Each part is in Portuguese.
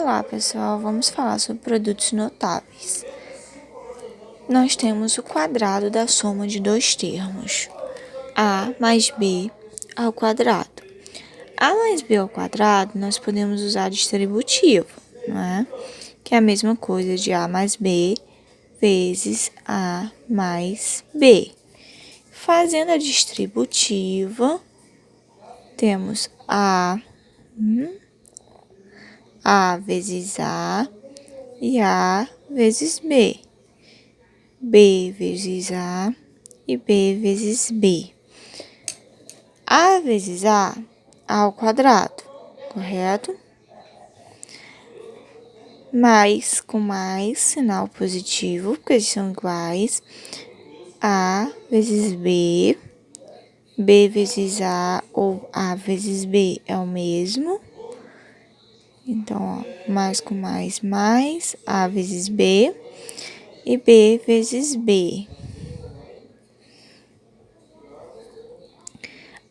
Olá, pessoal, vamos falar sobre produtos notáveis. Nós temos o quadrado da soma de dois termos, a mais b ao quadrado. A mais b ao quadrado, nós podemos usar distributivo, não é? Que é a mesma coisa de a mais b vezes a mais b. Fazendo a distributiva, temos a vezes a e a vezes b. B vezes a e b vezes b. A vezes a ao quadrado, correto? Mais com mais, sinal positivo, porque eles são iguais. A vezes b, b vezes a ou a vezes b é o mesmo. Então, ó, mais com mais, a vezes b e b vezes b.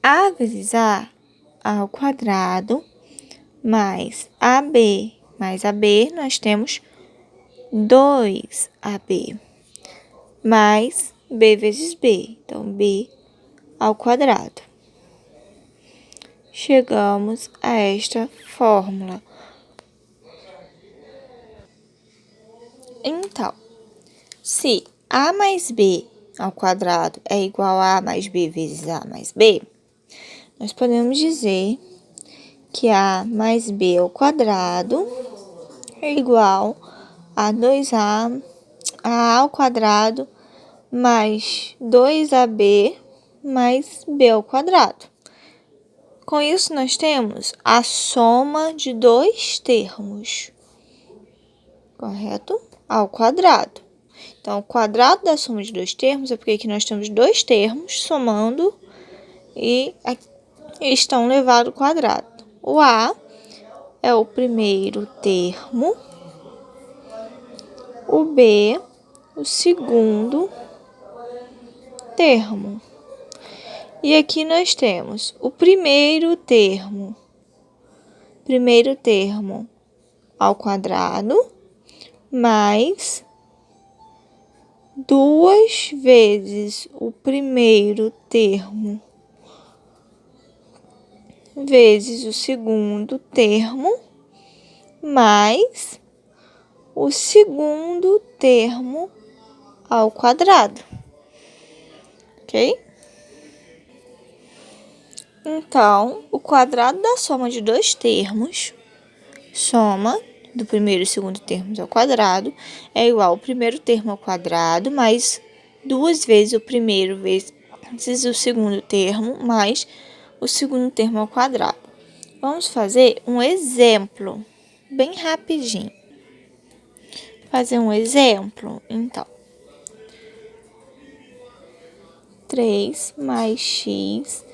A vezes a ao quadrado mais ab mais ab, nós temos 2ab mais b vezes b, então b ao quadrado. Chegamos a esta fórmula. Então, se a mais b ao quadrado é igual a mais b vezes a mais b, nós podemos dizer que a mais b ao quadrado é igual a 2a ao quadrado mais 2ab mais b ao quadrado. Com isso, nós temos a soma de dois termos, correto? Ao quadrado. Então, o quadrado da soma de dois termos é porque aqui nós temos dois termos somando e estão elevado ao quadrado. O a é o primeiro termo, o b, o segundo termo. E aqui nós temos o primeiro termo ao quadrado, mais 2 vezes o primeiro termo vezes o segundo termo, mais o segundo termo ao quadrado, ok? Então, o quadrado da soma de dois termos, soma do primeiro e segundo termos ao quadrado, é igual ao primeiro termo ao quadrado, mais 2 vezes o primeiro vezes o segundo termo, mais o segundo termo ao quadrado. Vamos fazer um exemplo, bem rapidinho. Fazer um exemplo, então. 3 mais x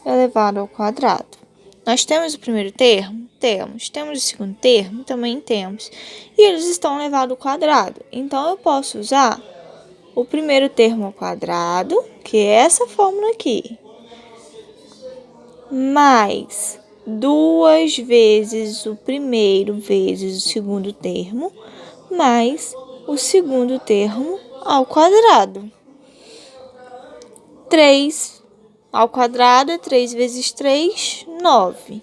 elevado ao quadrado. Nós temos o primeiro termo? Temos. Temos o segundo termo? Também temos. E eles estão elevados ao quadrado. Então, eu posso usar o primeiro termo ao quadrado, que é essa fórmula aqui, mais 2 vezes o primeiro vezes o segundo termo, mais o segundo termo ao quadrado. 3 ao quadrado é 3 vezes 3, 9.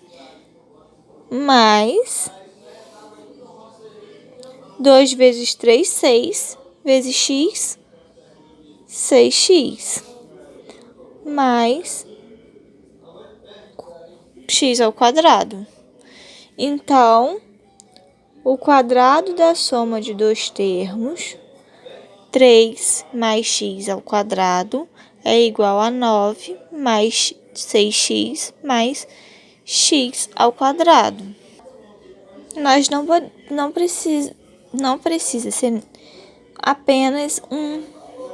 Mais 2 vezes 3, 6. Vezes x, 6x. Mais x ao quadrado. Então, o quadrado da soma de dois termos, 3 mais x ao quadrado, é igual a 9 mais 6x mais x ao quadrado. Nós não precisa ser apenas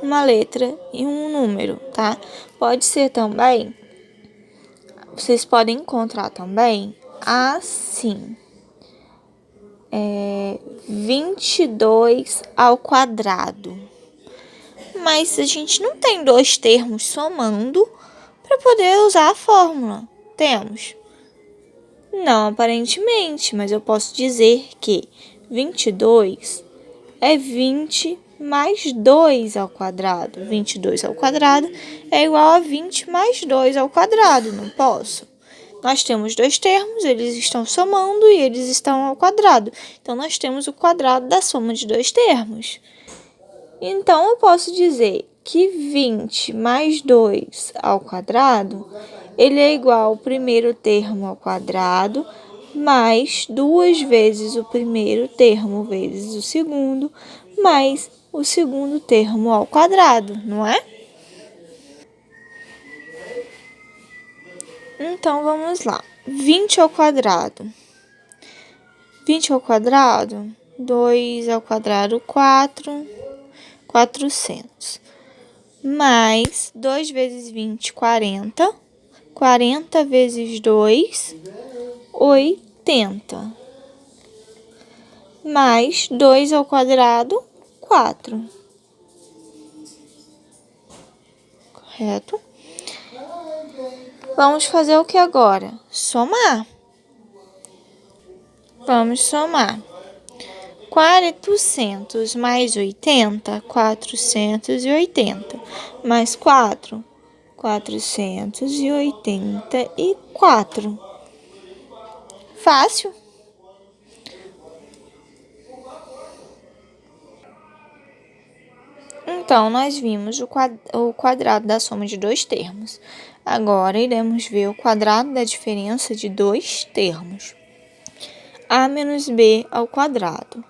uma letra e um número, tá? Pode ser também, vocês podem encontrar também assim, 22 ao quadrado. Mas a gente não tem dois termos somando para poder usar a fórmula. Temos Não aparentemente, mas eu posso dizer que 22 é 20 mais 2 ao quadrado. 22 ao quadrado é igual a 20 mais 2 ao quadrado, não posso? Nós temos dois termos, eles estão somando e eles estão ao quadrado. Então, nós temos o quadrado da soma de dois termos. Então, eu posso dizer que 20 mais 2 ao quadrado, ele é igual ao primeiro termo ao quadrado, mais 2 vezes o primeiro termo vezes o segundo, mais o segundo termo ao quadrado, não é? Então, vamos lá. 20 ao quadrado. 20 ao quadrado, 2 ao quadrado, 4, 400. Mais 2 vezes 20, 40. 40 vezes 2, 80. Mais 2 ao quadrado, 4. Correto? Vamos fazer o que agora? Somar. Vamos somar. 400 mais 80, 480. Mais 4, 484. Fácil? Então, nós vimos o quadrado da soma de dois termos. Agora, iremos ver o quadrado da diferença de dois termos. A menos B ao quadrado.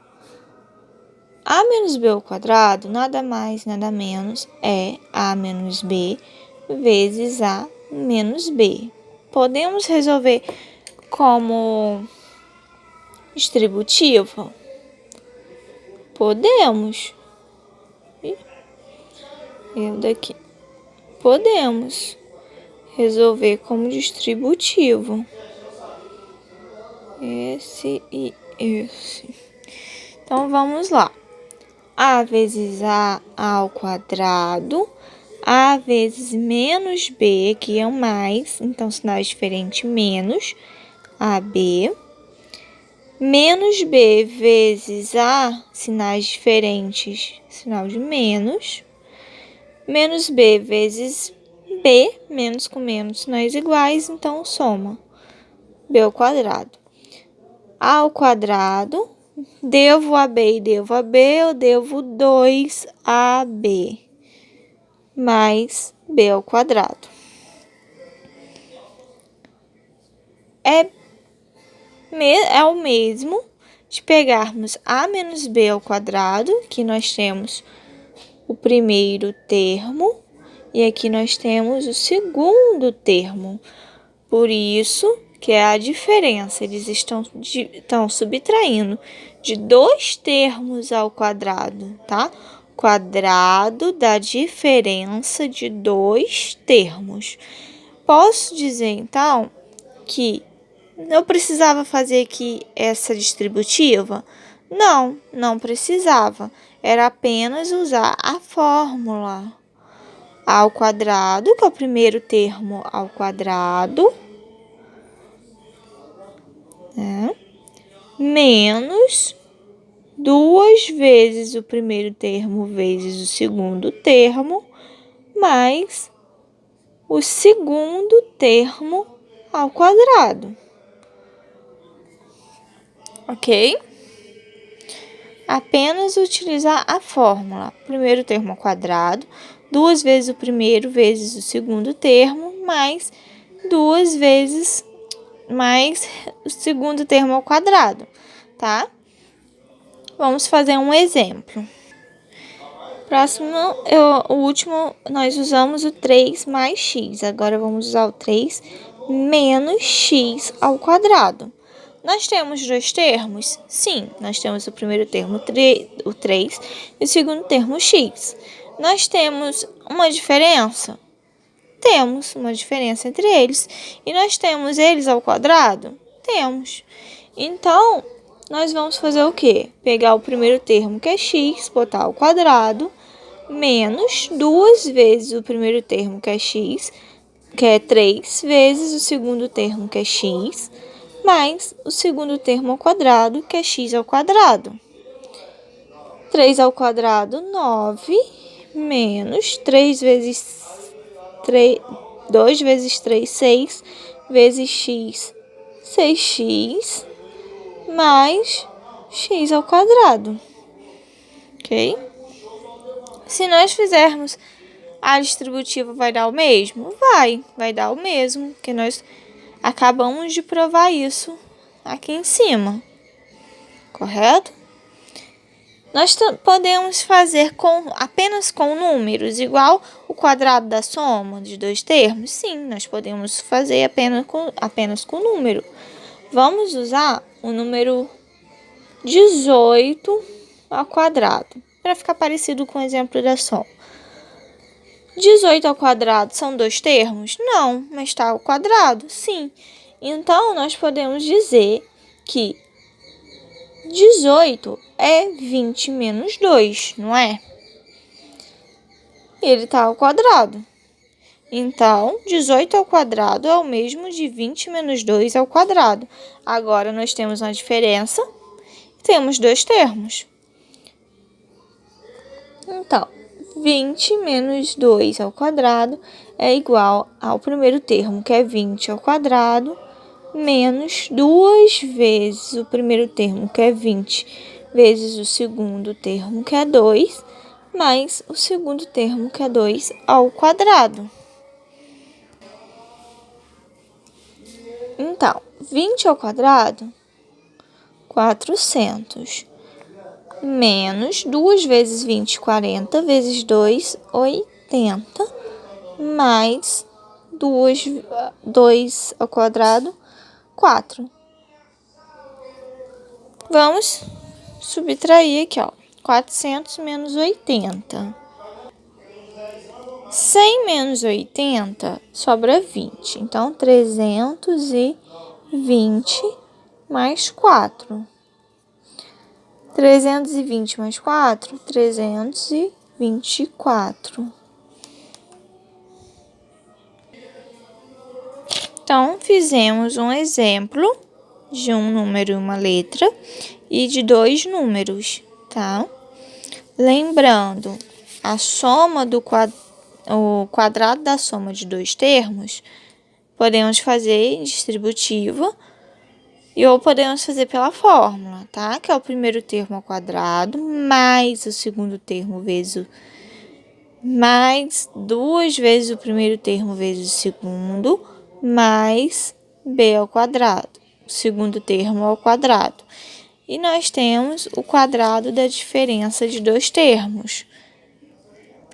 A menos B ao quadrado, nada mais, nada menos, é A menos B vezes A menos B. Podemos resolver como distributivo? Podemos. Eu daqui. Podemos resolver como distributivo. Esse e esse. Então, vamos lá. A vezes A ao quadrado. A vezes menos B, que é o mais. Então, sinal diferente, menos. AB. Menos B vezes A, sinais diferentes, sinal de menos. Menos B vezes B, menos com menos, sinais iguais, então soma. B ao quadrado. A ao quadrado, devo a B e devo a B, eu devo 2AB, mais B ao quadrado. É o mesmo de pegarmos A menos B ao quadrado, que nós temos o primeiro termo, e aqui nós temos o segundo termo. Por isso, que é a diferença, eles estão subtraindo de dois termos ao quadrado, tá? Quadrado da diferença de dois termos. Posso dizer, então, que eu precisava fazer aqui essa distributiva? Não, não precisava. Era apenas usar a fórmula. A ao quadrado, que é o primeiro termo ao quadrado, né? Menos 2 vezes o primeiro termo vezes o segundo termo, mais o segundo termo ao quadrado. Ok? Apenas utilizar a fórmula. Primeiro termo ao quadrado, 2 vezes o primeiro vezes o segundo termo, mais 2 vezes mais o segundo termo ao quadrado, tá? Vamos fazer um exemplo. Próximo, o último, nós usamos o 3 mais x. Agora, vamos usar o 3 menos x ao quadrado. Nós temos dois termos? Sim, nós temos o primeiro termo, o 3, e o segundo termo, x. Nós temos uma diferença? Temos uma diferença entre eles. E nós temos eles ao quadrado? Temos. Então, nós vamos fazer o quê? Pegar o primeiro termo, que é x, botar ao quadrado, menos 2 vezes o primeiro termo, que é x, que é 3, vezes o segundo termo, que é x, mais o segundo termo ao quadrado, que é x ao quadrado. 3 ao quadrado, 9, menos 3 vezes 3, 2 vezes 3, 6, vezes x, 6x, mais x ao quadrado, ok? Se nós fizermos a distributiva, vai dar o mesmo? Vai dar o mesmo, porque nós acabamos de provar isso aqui em cima, correto? Nós podemos fazer apenas com números, igual o quadrado da soma de dois termos? Sim, nós podemos fazer apenas com número. Vamos usar o número 18 ao quadrado, para ficar parecido com o exemplo da soma. 18 ao quadrado são dois termos? Não, mas está ao quadrado? Sim. Então, nós podemos dizer que 18 é 20 menos 2, não é? Ele está ao quadrado. Então, 18 ao quadrado é o mesmo de 20 menos 2 ao quadrado. Agora, nós temos uma diferença e temos dois termos. Então, 20 menos 2 ao quadrado é igual ao primeiro termo, que é 20 ao quadrado, menos 2 vezes o primeiro termo, que é 20, vezes o segundo termo, que é 2, mais o segundo termo, que é 2 ao quadrado. Então, 20 ao quadrado, 400, menos 2 vezes 20, 40, vezes 2, 80, mais 2 ao quadrado, 4. Vamos subtrair aqui, ó. 400 menos 80. 100 menos 80 sobra 20. Então, 320 mais 4. 320 mais 4, 324. Então, fizemos um exemplo de um número e uma letra e de dois números, tá? Lembrando, a soma o quadrado da soma de dois termos, podemos fazer em distributiva ou podemos fazer pela fórmula, tá? Que é o primeiro termo ao quadrado, mais o segundo termo mais 2 vezes o primeiro termo vezes o segundo, mais b ao quadrado, o segundo termo ao quadrado. E nós temos o quadrado da diferença de dois termos,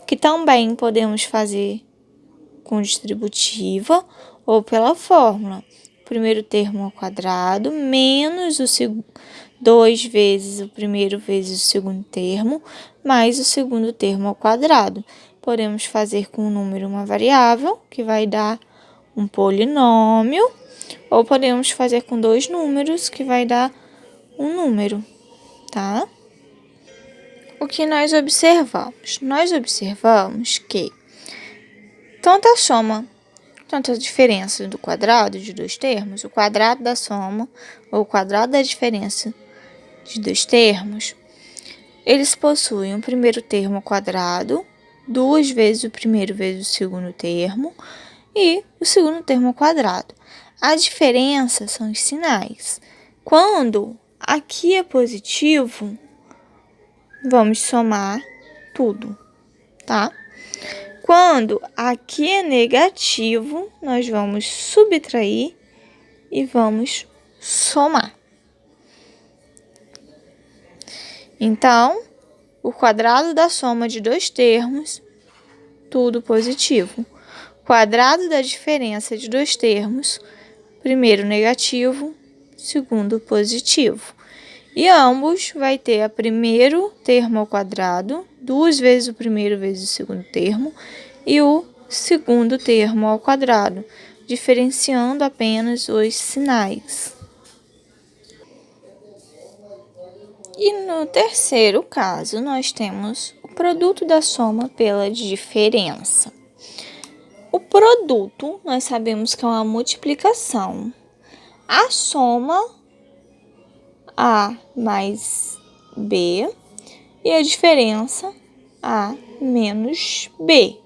que também podemos fazer com distributiva ou pela fórmula. Primeiro termo ao quadrado, menos 2 vezes o primeiro vezes o segundo termo, mais o segundo termo ao quadrado. Podemos fazer com um número uma variável, que vai dar um polinômio, ou podemos fazer com dois números, que vai dar um número, tá? O que nós observamos? Nós observamos que tanto a soma, tanto a diferença do quadrado de dois termos, o quadrado da soma ou o quadrado da diferença de dois termos, eles possuem o primeiro termo ao quadrado, 2 vezes o primeiro vezes o segundo termo, e o segundo termo ao quadrado. A diferença são os sinais. Quando aqui é positivo, vamos somar tudo, tá? Quando aqui é negativo, nós vamos subtrair e vamos somar. Então, o quadrado da soma de dois termos, tudo positivo. Quadrado da diferença de dois termos, primeiro negativo, segundo positivo. E ambos vai ter o primeiro termo ao quadrado, 2 vezes o primeiro vezes o segundo termo, e o segundo termo ao quadrado, diferenciando apenas os sinais. E no terceiro caso, nós temos o produto da soma pela diferença. O produto, nós sabemos que é uma multiplicação. a soma A mais B e a diferença A menos B.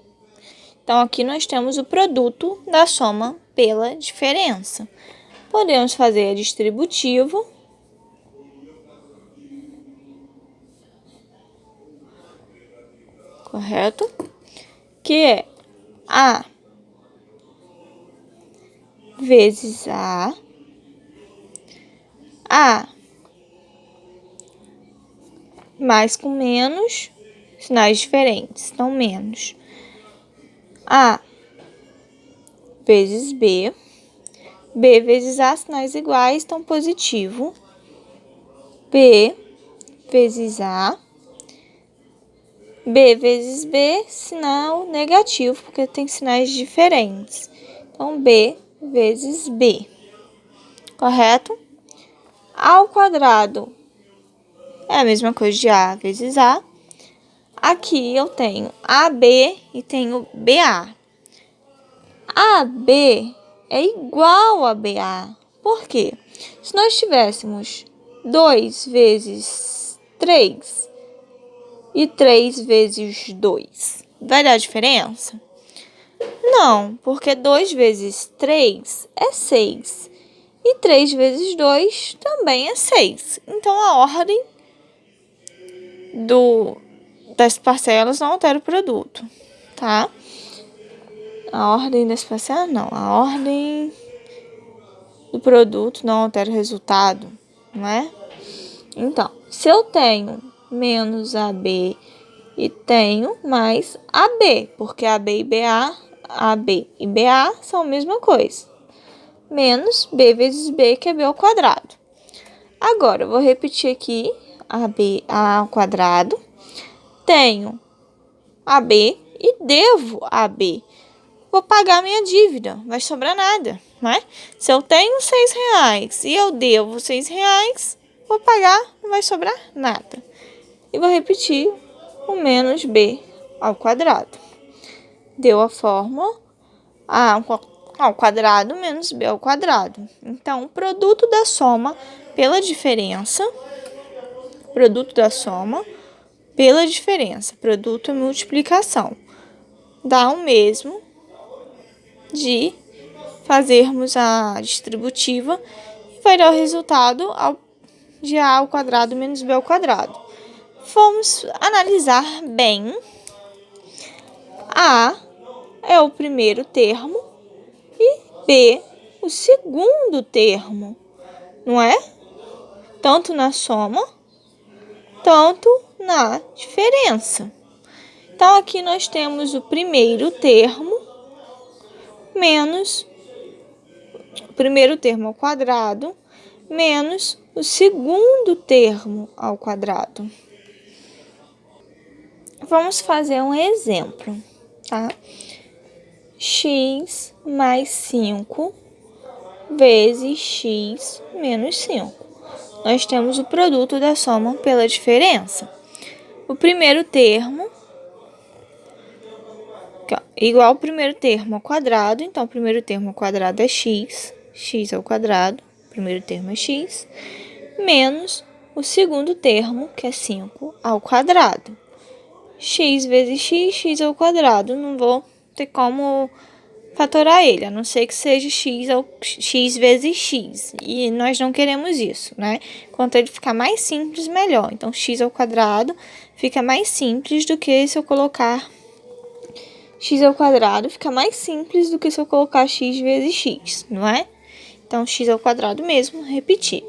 Então, aqui nós temos o produto da soma pela diferença. Podemos fazer distributivo. Correto? Que é A vezes A mais com menos, sinais diferentes, então menos. A vezes B, B vezes A, sinais iguais, então positivo. B vezes A, B vezes B, sinal negativo, porque tem sinais diferentes. Então, B vezes B, correto? A ao quadrado é a mesma coisa de A vezes A. Aqui eu tenho AB e tenho BA. AB é igual a BA. Por quê? Se nós tivéssemos 2 vezes 3 e 3 vezes 2, vai dar diferença? Não, porque 2 vezes 3 é 6. E 3 vezes 2 também é 6. Então, a ordem das parcelas não altera o produto, tá? A ordem das parcelas não. A ordem do produto não altera o resultado, não é? Então, se eu tenho menos AB e tenho mais AB, porque AB e BA são a mesma coisa. Menos B vezes B, que é B ao quadrado. Agora, eu vou repetir aqui A ao quadrado. Tenho AB e devo AB. Vou pagar minha dívida, não vai sobrar nada, né? Se eu tenho R$6 e eu devo R$6, vou pagar, não vai sobrar nada. E vou repetir o menos B ao quadrado. Deu a fórmula A ao quadrado menos B ao quadrado. Então, o produto da soma pela diferença, produto é multiplicação, dá o mesmo de fazermos a distributiva e vai dar o resultado de A ao quadrado menos B ao quadrado. Vamos analisar bem. A é o primeiro termo e B o segundo termo, não é? Tanto na soma, tanto na diferença. Então, aqui nós temos o primeiro termo menos o primeiro termo ao quadrado menos o segundo termo ao quadrado. Vamos fazer um exemplo, tá? X mais 5 vezes x menos 5. Nós temos o produto da soma pela diferença. O primeiro termo igual ao primeiro termo ao quadrado. Então, o primeiro termo ao quadrado é x ao quadrado, o primeiro termo é x, menos o segundo termo, que é 5 ao quadrado. X vezes x ao quadrado, não vou ter como fatorar ele, a não ser que seja x vezes x, e nós não queremos isso, né? Quanto ele ficar mais simples, melhor. Então, x ao quadrado fica mais simples do que se eu colocar x ao quadrado, fica mais simples do que se eu colocar x vezes x, não é? Então, x ao quadrado mesmo, repetir.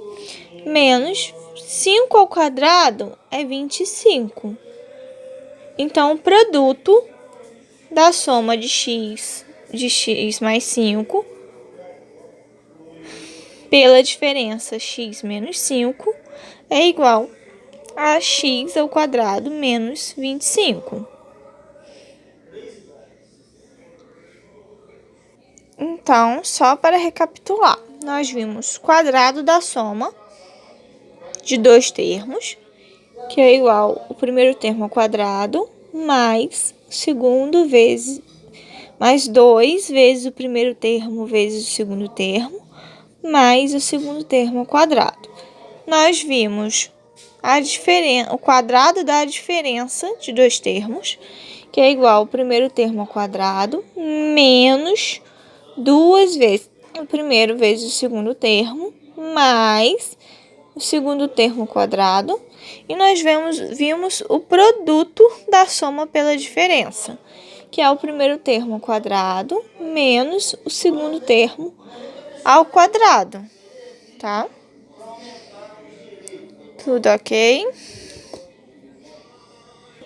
Menos 5 ao quadrado é 25. Então, o produto da soma de x mais 5 pela diferença x menos 5 é igual a x ao quadrado menos 25. Então, só para recapitular, nós vimos quadrado da soma de dois termos, que é igual o primeiro termo ao quadrado mais o segundo mais 2 vezes o primeiro termo vezes o segundo termo, mais o segundo termo ao quadrado. Nós vimos o quadrado da diferença de dois termos, que é igual ao primeiro termo ao quadrado, menos duas vezes o primeiro vezes o segundo termo, mais o segundo termo ao quadrado. E nós vimos o produto da soma pela diferença, que é o primeiro termo ao quadrado menos o segundo termo ao quadrado, tá? Tudo ok?